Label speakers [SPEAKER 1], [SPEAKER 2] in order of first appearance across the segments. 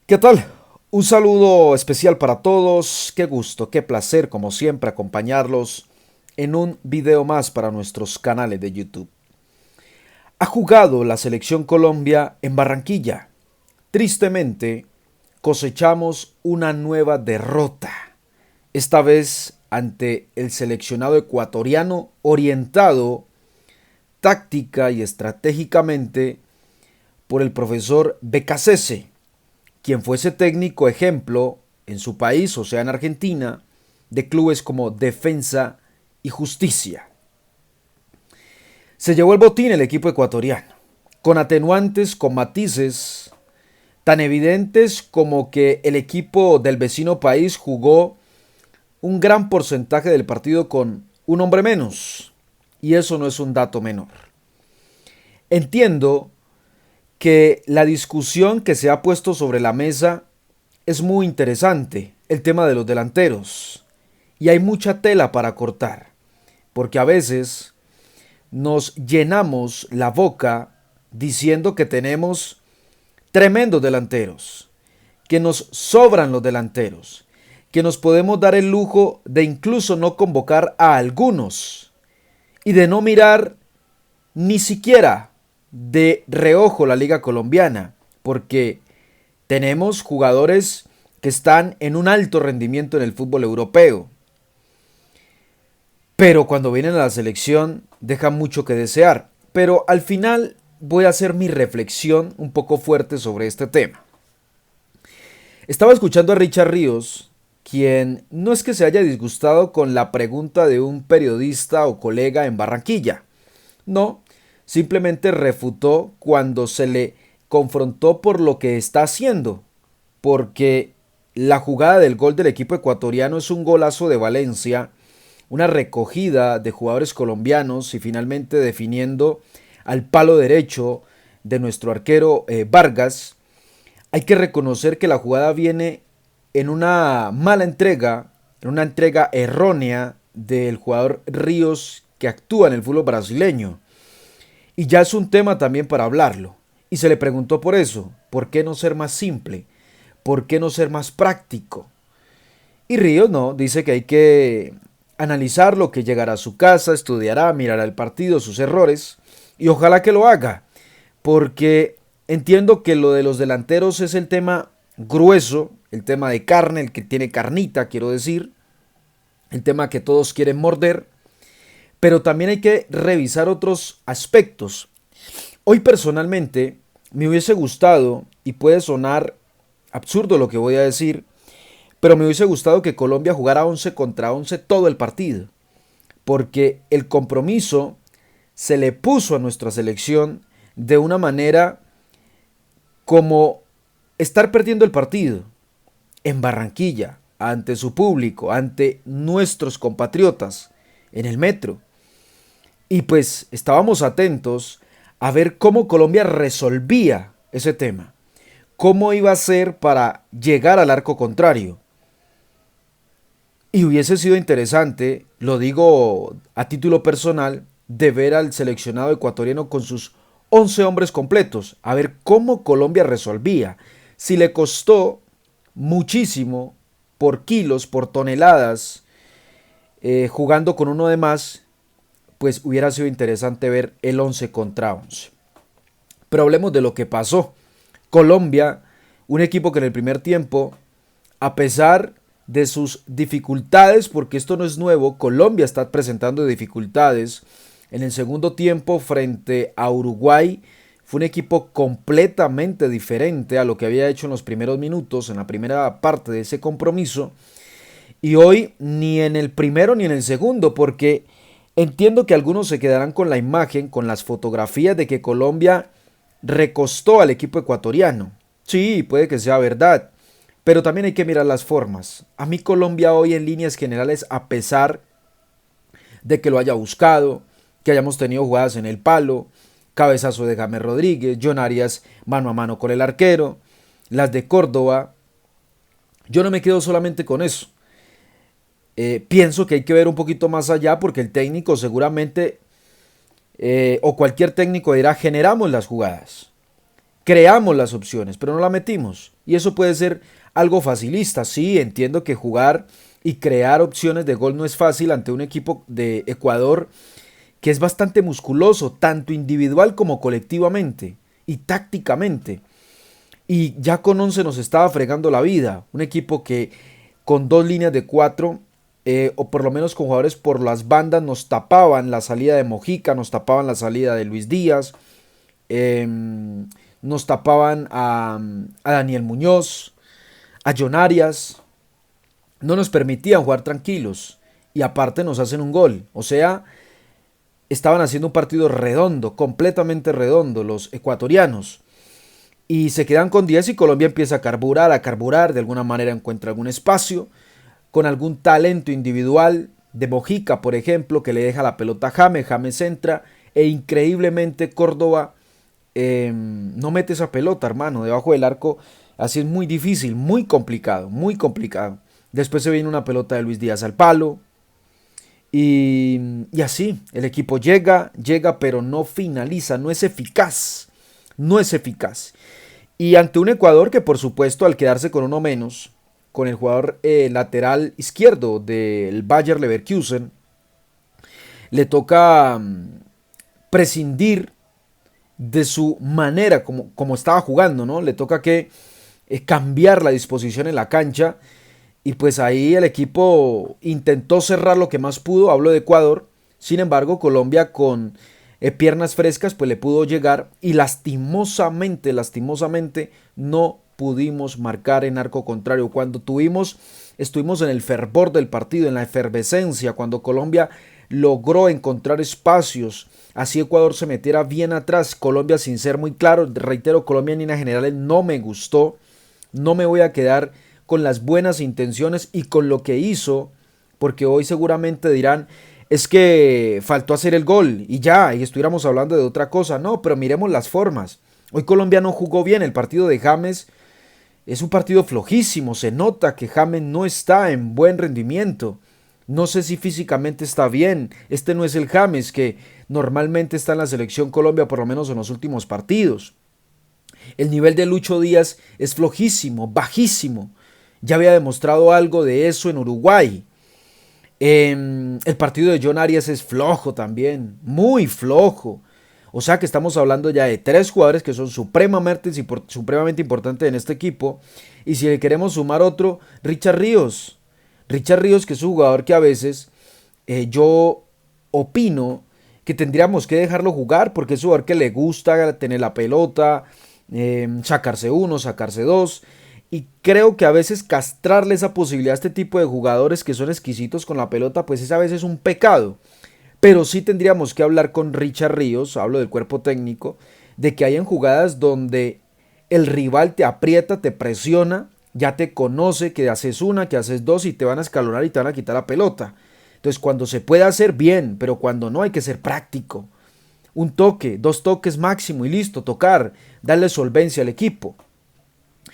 [SPEAKER 1] ¿Qué tal? Un saludo especial para todos. Qué gusto, qué placer, como siempre, acompañarlos en un video más para nuestros canales de YouTube. Ha jugado la selección Colombia en Barranquilla. Tristemente, cosechamos una nueva derrota. Esta vez ante el seleccionado ecuatoriano orientado táctica y estratégicamente por el profesor Becasese, quien fuese técnico ejemplo en su país, o sea en Argentina, de clubes como Defensa y Justicia. Se llevó el botín el equipo ecuatoriano, con atenuantes, con matices tan evidentes como que el equipo del vecino país jugó un gran porcentaje del partido con un hombre menos, y eso no es un dato menor. Entiendo que la discusión que se ha puesto sobre la mesa es muy interesante, el tema de los delanteros. Y hay mucha tela para cortar, porque a veces nos llenamos la boca diciendo que tenemos tremendos delanteros, que nos sobran los delanteros, que nos podemos dar el lujo de incluso no convocar a algunos y de no mirar ni siquiera de reojo la liga colombiana, porque tenemos jugadores que están en un alto rendimiento en el fútbol europeo, pero cuando vienen a la selección dejan mucho que desear. Pero al final voy a hacer mi reflexión un poco fuerte sobre este tema. Estaba escuchando a Richard Ríos, quien no es que se haya disgustado con la pregunta de un periodista o colega en Barranquilla, no, simplemente refutó cuando se le confrontó por lo que está haciendo, porque la jugada del gol del equipo ecuatoriano es un golazo de Valencia, una recogida de jugadores colombianos y finalmente definiendo al palo derecho de nuestro arquero Vargas. Hay que reconocer que la jugada viene en una mala entrega, en una entrega errónea del jugador Ríos que actúa en el fútbol brasileño. Y ya es un tema también para hablarlo. Y se le preguntó por eso, ¿por qué no ser más simple? ¿Por qué no ser más práctico? Y Ríos no, dice que hay que analizarlo, que llegará a su casa, estudiará, mirará el partido, sus errores, y ojalá que lo haga, porque entiendo que lo de los delanteros es el tema grueso, el tema de carne, el que tiene carnita, quiero decir, el tema que todos quieren morder, pero también hay que revisar otros aspectos. Hoy personalmente me hubiese gustado, y puede sonar absurdo lo que voy a decir, pero me hubiese gustado que Colombia jugara 11 contra 11 todo el partido, porque el compromiso se le puso a nuestra selección de una manera como estar perdiendo el partido en Barranquilla, ante su público, ante nuestros compatriotas, en el metro. Y pues estábamos atentos a ver cómo Colombia resolvía ese tema, cómo iba a ser para llegar al arco contrario. Y hubiese sido interesante, lo digo a título personal, de ver al seleccionado ecuatoriano con sus 11 hombres completos, a ver cómo Colombia resolvía. Si le costó muchísimo por kilos, por toneladas, jugando con uno de más, pues hubiera sido interesante ver el 11 contra 11. Pero hablemos de lo que pasó. Colombia, un equipo que en el primer tiempo, a pesar de sus dificultades, porque esto no es nuevo, Colombia está presentando dificultades. En el segundo tiempo frente a Uruguay fue un equipo completamente diferente a lo que había hecho en los primeros minutos, en la primera parte de ese compromiso. Y hoy ni en el primero ni en el segundo, porque entiendo que algunos se quedarán con la imagen, con las fotografías de que Colombia recostó al equipo ecuatoriano. Sí, puede que sea verdad, pero también hay que mirar las formas. A mí Colombia hoy en líneas generales, a pesar de que lo haya buscado, que hayamos tenido jugadas en el palo, cabezazo de James Rodríguez, John Arias mano a mano con el arquero, las de Córdoba, yo no me quedo solamente con eso. Pienso que hay que ver un poquito más allá porque el técnico seguramente, o cualquier técnico dirá, generamos las jugadas. creamos las opciones, pero no la metimos. Y eso puede ser algo facilista. Sí, entiendo que jugar y crear opciones de gol no es fácil ante un equipo de Ecuador que es bastante musculoso, tanto individual como colectivamente y tácticamente. Y ya con 11 nos estaba fregando la vida. Un equipo que con dos líneas de cuatro, o por lo menos con jugadores por las bandas, nos tapaban la salida de Mojica, nos tapaban la salida de Luis Díaz, eh, nos tapaban a Daniel Muñoz, a John Arias. No nos permitían jugar tranquilos. Y aparte nos hacen un gol. O sea, estaban haciendo un partido redondo, completamente redondo los ecuatorianos. Y se quedan con 10 y Colombia empieza a carburar, de alguna manera encuentra algún espacio, con algún talento individual de Mojica, por ejemplo, que le deja la pelota a James, James entra e increíblemente Córdoba no mete esa pelota, hermano, debajo del arco. Así es muy difícil, muy complicado, muy complicado. Después se viene una pelota de Luis Díaz al palo, y así, el equipo llega, pero no finaliza, no es eficaz. No es eficaz. Y ante un Ecuador que, por supuesto, al quedarse con uno menos, con el jugador lateral izquierdo del Bayer Leverkusen, le toca prescindir de su manera como estaba jugando, ¿no? Le toca que cambiar la disposición en la cancha. Y pues ahí el equipo intentó cerrar lo que más pudo, hablo de Ecuador. Sin embargo, Colombia con piernas frescas pues le pudo llegar y lastimosamente no pudimos marcar en arco contrario. Cuando estuvimos en el fervor del partido, en la efervescencia, cuando Colombia logró encontrar espacios, así Ecuador se metiera bien atrás. Colombia, sin ser muy claro, reitero, Colombia en líneas generales no me gustó. No me voy a quedar con las buenas intenciones y con lo que hizo, porque hoy seguramente dirán, es que faltó hacer el gol y ya, y estuviéramos hablando de otra cosa. No, pero miremos las formas. Hoy Colombia no jugó bien, el partido de James es un partido flojísimo, se nota que James no está en buen rendimiento. No sé si físicamente está bien, este no es el James que normalmente está en la selección Colombia, por lo menos en los últimos partidos. El nivel de Lucho Díaz es flojísimo, bajísimo. Ya había demostrado algo de eso en Uruguay. El partido de John Arias es flojo también, muy flojo. O sea que estamos hablando ya de tres jugadores que son supremamente importantes en este equipo. Y si le queremos sumar otro, Richard Ríos. Richard Ríos, que es un jugador que a veces yo opino que tendríamos que dejarlo jugar porque es un jugador que le gusta tener la pelota, sacarse uno, sacarse dos. Y creo que a veces castrarle esa posibilidad a este tipo de jugadores que son exquisitos con la pelota, pues es a veces un pecado. Pero sí tendríamos que hablar con Richard Ríos, hablo del cuerpo técnico, de que hay en jugadas donde el rival te aprieta, te presiona, ya te conoce que haces una, que haces dos y te van a escalonar y te van a quitar la pelota. Entonces cuando se puede hacer bien, pero cuando no hay que ser práctico. Un toque, dos toques máximo y listo, tocar, darle solvencia al equipo.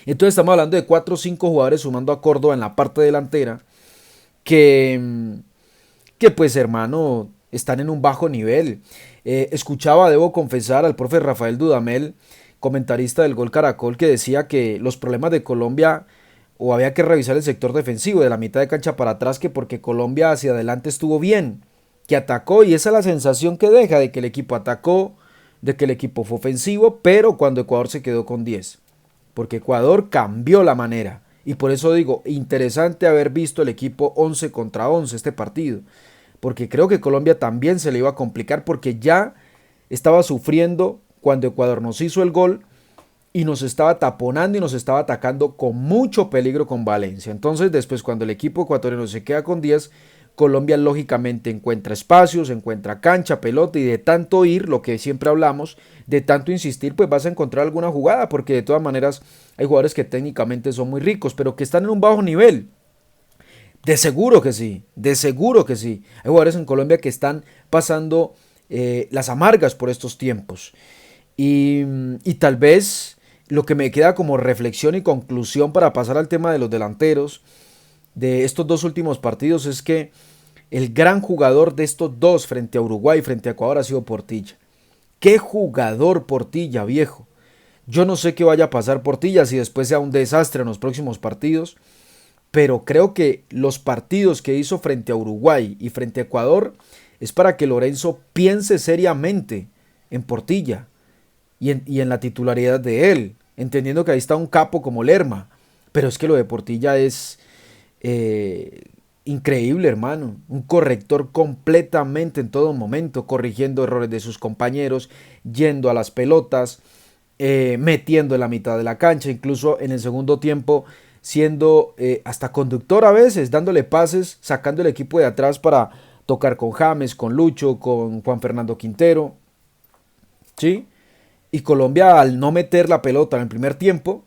[SPEAKER 1] Entonces estamos hablando de 4 o 5 jugadores sumando a Córdoba en la parte delantera que pues hermano están en un bajo nivel. Escuchaba, debo confesar, al profe Rafael Dudamel, comentarista del Gol Caracol, que decía que los problemas de Colombia o había que revisar el sector defensivo de la mitad de cancha para atrás, que porque Colombia hacia adelante estuvo bien, que atacó, y esa es la sensación que deja de que el equipo atacó, de que el equipo fue ofensivo, pero cuando Ecuador se quedó con 10. Porque Ecuador cambió la manera. Y por eso digo, interesante haber visto el equipo 11 contra 11 este partido. Porque creo que Colombia también se le iba a complicar porque ya estaba sufriendo cuando Ecuador nos hizo el gol y nos estaba taponando y nos estaba atacando con mucho peligro con Valencia. Entonces después cuando el equipo ecuatoriano se queda con 10, Colombia lógicamente encuentra espacios, encuentra cancha, pelota y de tanto ir, lo que siempre hablamos, de tanto insistir, pues vas a encontrar alguna jugada porque de todas maneras hay jugadores que técnicamente son muy ricos, pero que están en un bajo nivel. De seguro que sí, de seguro que sí. Hay jugadores en Colombia que están pasando las amargas por estos tiempos. Y tal vez lo que me queda como reflexión y conclusión para pasar al tema de los delanteros de estos dos últimos partidos es que el gran jugador de estos dos frente a Uruguay y frente a Ecuador ha sido Portilla. ¡Qué jugador Portilla, viejo! Yo no sé qué vaya a pasar Portilla si después sea un desastre en los próximos partidos, pero creo que los partidos que hizo frente a Uruguay y frente a Ecuador es para que Lorenzo piense seriamente en Portilla y en la titularidad de él, entendiendo que ahí está un capo como Lerma, pero es que lo de Portilla es eh, increíble, hermano, un corrector completamente en todo momento, corrigiendo errores de sus compañeros, yendo a las pelotas, metiendo en la mitad de la cancha, incluso en el segundo tiempo siendo hasta conductor a veces, dándole pases, sacando el equipo de atrás para tocar con James, con Lucho, con Juan Fernando Quintero, ¿sí? Y Colombia, al no meter la pelota en el primer tiempo,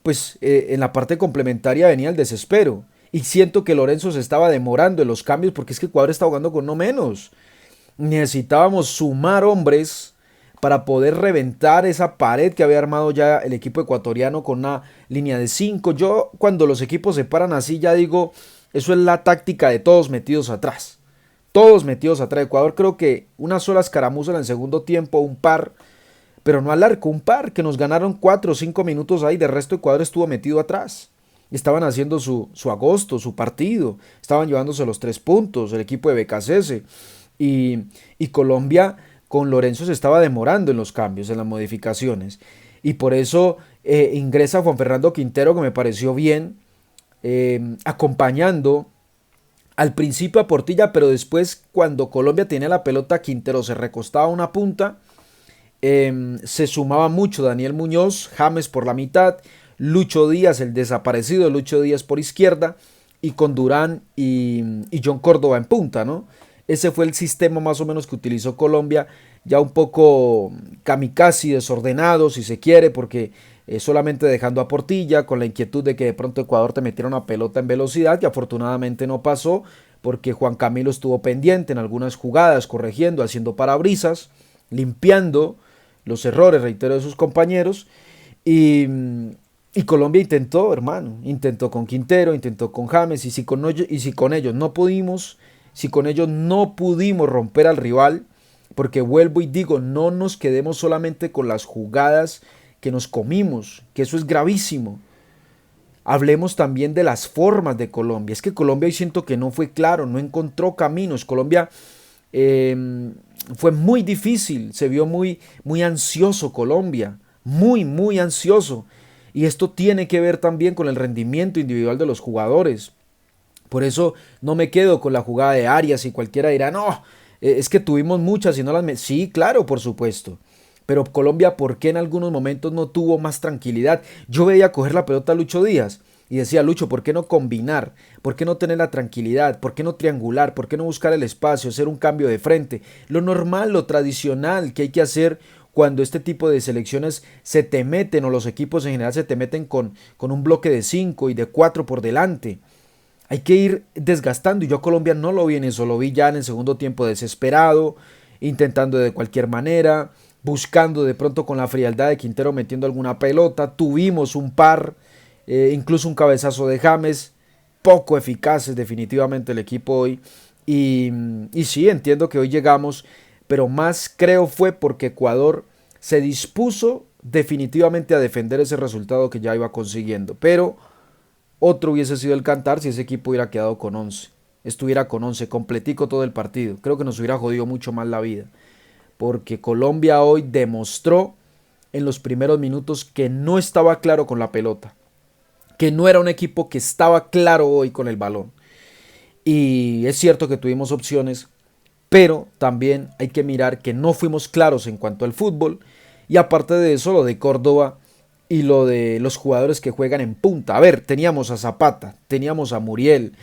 [SPEAKER 1] pues en la parte complementaria venía el desespero. Y siento que Lorenzo se estaba demorando en los cambios porque es que Ecuador está jugando con no menos. Necesitábamos sumar hombres para poder reventar esa pared que había armado ya el equipo ecuatoriano con una línea de 5. Yo cuando los equipos se paran así ya digo, eso es la táctica de todos metidos atrás. Todos metidos atrás. Ecuador creo que una sola escaramuza en el segundo tiempo, un par, pero no al arco, un par que nos ganaron 4 o 5 minutos ahí, de resto Ecuador estuvo metido atrás. Estaban haciendo su agosto, su partido, estaban llevándose los 3 puntos, el equipo de BKCS. Y Colombia con Lorenzo se estaba demorando en los cambios, en las modificaciones. Y por eso ingresa Juan Fernando Quintero, que me pareció bien, acompañando al principio a Portilla, pero después cuando Colombia tenía la pelota, Quintero se recostaba a una punta. Se sumaba mucho Daniel Muñoz, James por la mitad, Lucho Díaz, el desaparecido Lucho Díaz por izquierda, y con Durán y John Córdoba en punta, ¿no? Ese fue el sistema más o menos que utilizó Colombia, ya un poco kamikaze, desordenado si se quiere, porque solamente dejando a Portilla con la inquietud de que de pronto Ecuador te metiera una pelota en velocidad, que afortunadamente no pasó, porque Juan Camilo estuvo pendiente en algunas jugadas, corrigiendo, haciendo parabrisas, limpiando los errores, reitero, de sus compañeros. Y, y Colombia intentó, hermano, intentó con Quintero, intentó con James, y si con ellos no pudimos, si con ellos no pudimos romper al rival, porque vuelvo y digo, no nos quedemos solamente con las jugadas que nos comimos, que eso es gravísimo. Hablemos también de las formas de Colombia. Es que Colombia hoy siento que no fue claro, no encontró caminos. Colombia fue muy difícil, se vio muy ansioso Colombia, muy ansioso. Y esto tiene que ver también con el rendimiento individual de los jugadores. Por eso no me quedo con la jugada de Arias y cualquiera dirá, no, es que tuvimos muchas y no las... Sí, claro, por supuesto. Pero Colombia, ¿por qué en algunos momentos no tuvo más tranquilidad? Yo veía coger la pelota a Lucho Díaz y decía, Lucho, ¿por qué no combinar? ¿Por qué no tener la tranquilidad? ¿Por qué no triangular? ¿Por qué no buscar el espacio, hacer un cambio de frente? Lo normal, lo tradicional que hay que hacer cuando este tipo de selecciones se te meten, o los equipos en general se te meten con un bloque de 5 y de 4 por delante. Hay que ir desgastando, y yo a Colombia no lo vi en eso, lo vi ya en el segundo tiempo desesperado, intentando de cualquier manera, buscando de pronto con la frialdad de Quintero metiendo alguna pelota. Tuvimos un par, incluso un cabezazo de James, poco eficaces definitivamente el equipo hoy. Y sí, entiendo que hoy llegamos, pero más creo fue porque Ecuador se dispuso definitivamente a defender ese resultado que ya iba consiguiendo. Pero otro hubiese sido el cantar si ese equipo hubiera quedado con 11, estuviera con 11, completico todo el partido. Creo que nos hubiera jodido mucho más la vida, porque Colombia hoy demostró en los primeros minutos que no estaba claro con la pelota, que no era un equipo que estaba claro hoy con el balón. Y es cierto que tuvimos opciones, pero también hay que mirar que no fuimos claros en cuanto al fútbol. Y aparte de eso, lo de Córdoba y lo de los jugadores que juegan en punta. A ver, teníamos a Zapata, teníamos a Muriel,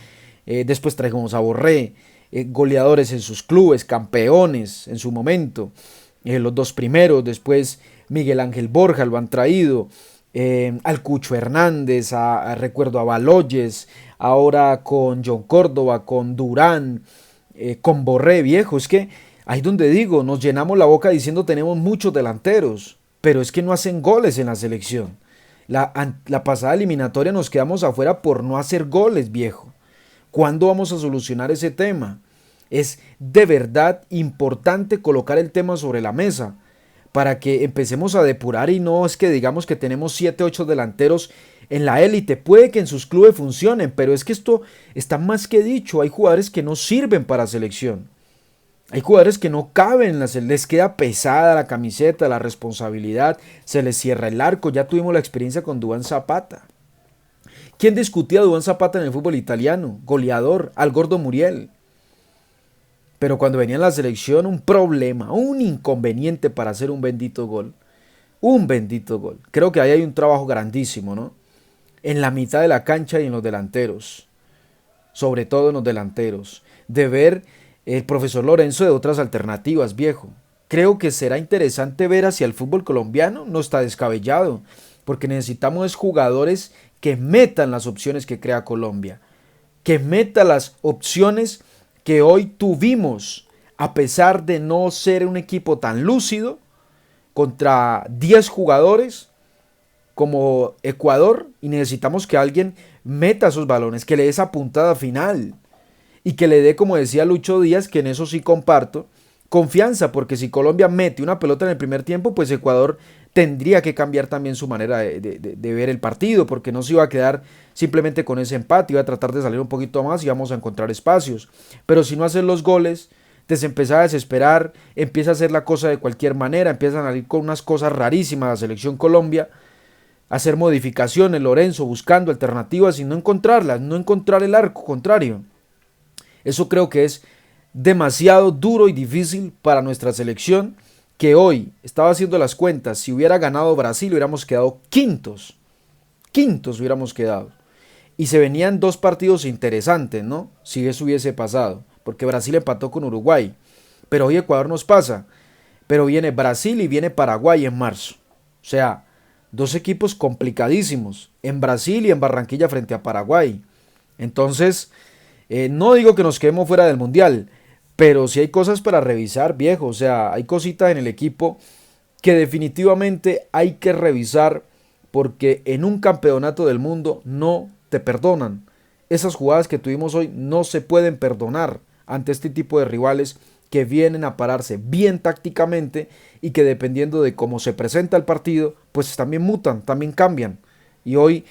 [SPEAKER 1] después trajimos a Borré, goleadores en sus clubes, campeones en su momento, los dos primeros, después Miguel Ángel Borja lo han traído, al Cucho Hernández, recuerdo a Baloyes, ahora con John Córdoba, con Durán, con Borré, viejo. Es que ahí donde digo, nos llenamos la boca diciendo tenemos muchos delanteros, pero es que no hacen goles en la selección. La pasada eliminatoria nos quedamos afuera por no hacer goles, viejo. ¿Cuándo vamos a solucionar ese tema? Es de verdad importante colocar el tema sobre la mesa, para que empecemos a depurar y no es que digamos que tenemos 7, 8 delanteros en la élite. Puede que en sus clubes funcionen, pero es que esto está más que dicho. Hay jugadores que no sirven para selección. Hay jugadores que no caben, les queda pesada la camiseta, la responsabilidad, se les cierra el arco. Ya tuvimos la experiencia con Duván Zapata. ¿Quién discutía a Duván Zapata en el fútbol italiano? Goleador, al Gordo Muriel. Pero cuando venía en la selección, un problema, un inconveniente para hacer un bendito gol. Un bendito gol. Creo que ahí hay un trabajo grandísimo, ¿no? En la mitad de la cancha y en los delanteros. Sobre todo en los delanteros. De ver el profesor Lorenzo de otras alternativas, viejo. Creo que será interesante ver hacia el fútbol colombiano. No está descabellado. Porque necesitamos jugadores que metan las opciones que crea Colombia. Que metan las opciones que hoy tuvimos, a pesar de no ser un equipo tan lúcido, contra 10 jugadores como Ecuador, y necesitamos que alguien meta esos balones, que le dé esa puntada final, y que le dé, como decía Lucho Díaz, que en eso sí comparto, confianza, porque si Colombia mete una pelota en el primer tiempo, pues Ecuador tendría que cambiar también su manera de ver el partido, porque no se iba a quedar simplemente con ese empate, iba a tratar de salir un poquito más y vamos a encontrar espacios. Pero si no haces los goles, te empieza a desesperar, empieza a hacer la cosa de cualquier manera, empiezan a salir con unas cosas rarísimas la selección Colombia, a hacer modificaciones, Lorenzo buscando alternativas y no encontrarlas, no encontrar el arco contrario. Eso creo que es demasiado duro y difícil para nuestra selección, que hoy estaba haciendo las cuentas, si hubiera ganado Brasil hubiéramos quedado quintos hubiéramos quedado, y se venían dos partidos interesantes, ¿no? Si eso hubiese pasado, porque Brasil empató con Uruguay, pero hoy Ecuador nos pasa, pero viene Brasil y viene Paraguay en marzo, o sea, dos equipos complicadísimos, en Brasil y en Barranquilla frente a Paraguay. Entonces, no digo que nos quedemos fuera del Mundial, pero sí hay cosas para revisar, viejo. O sea, hay cositas en el equipo que definitivamente hay que revisar, porque en un campeonato del mundo no te perdonan. Esas jugadas que tuvimos hoy no se pueden perdonar ante este tipo de rivales que vienen a pararse bien tácticamente y que dependiendo de cómo se presenta el partido, pues también mutan, también cambian. Y hoy,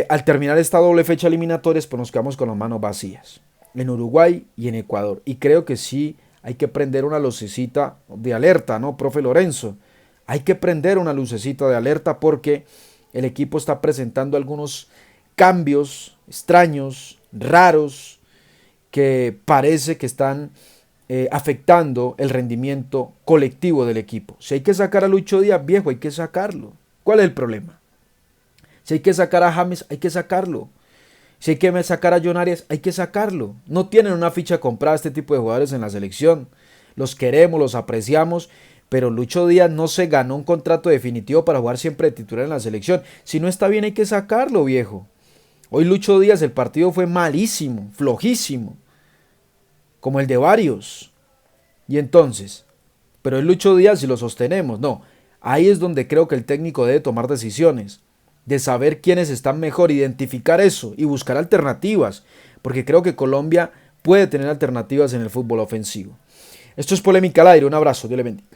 [SPEAKER 1] al terminar esta doble fecha eliminatoria, pues nos quedamos con las manos vacías. En Uruguay y en Ecuador. Y creo que sí hay que prender una lucecita de alerta, ¿no, profe Lorenzo? Hay que prender una lucecita de alerta porque el equipo está presentando algunos cambios extraños, raros, que parece que están afectando el rendimiento colectivo del equipo. Si hay que sacar a Lucho Díaz, viejo, hay que sacarlo. ¿Cuál es el problema? Si hay que sacar a James, hay que sacarlo. Si hay que sacar a John Arias, hay que sacarlo. No tienen una ficha comprada este tipo de jugadores en la selección. Los queremos, los apreciamos, pero Lucho Díaz no se ganó un contrato definitivo para jugar siempre de titular en la selección. Si no está bien, hay que sacarlo, viejo. Hoy Lucho Díaz, el partido fue malísimo, flojísimo, como el de varios. Y entonces, pero el Lucho Díaz si lo sostenemos, no. Ahí es donde creo que el técnico debe tomar decisiones, de saber quiénes están mejor, identificar eso y buscar alternativas, porque creo que Colombia puede tener alternativas en el fútbol ofensivo. Esto es Polémica al Aire, un abrazo, Dios le bendiga.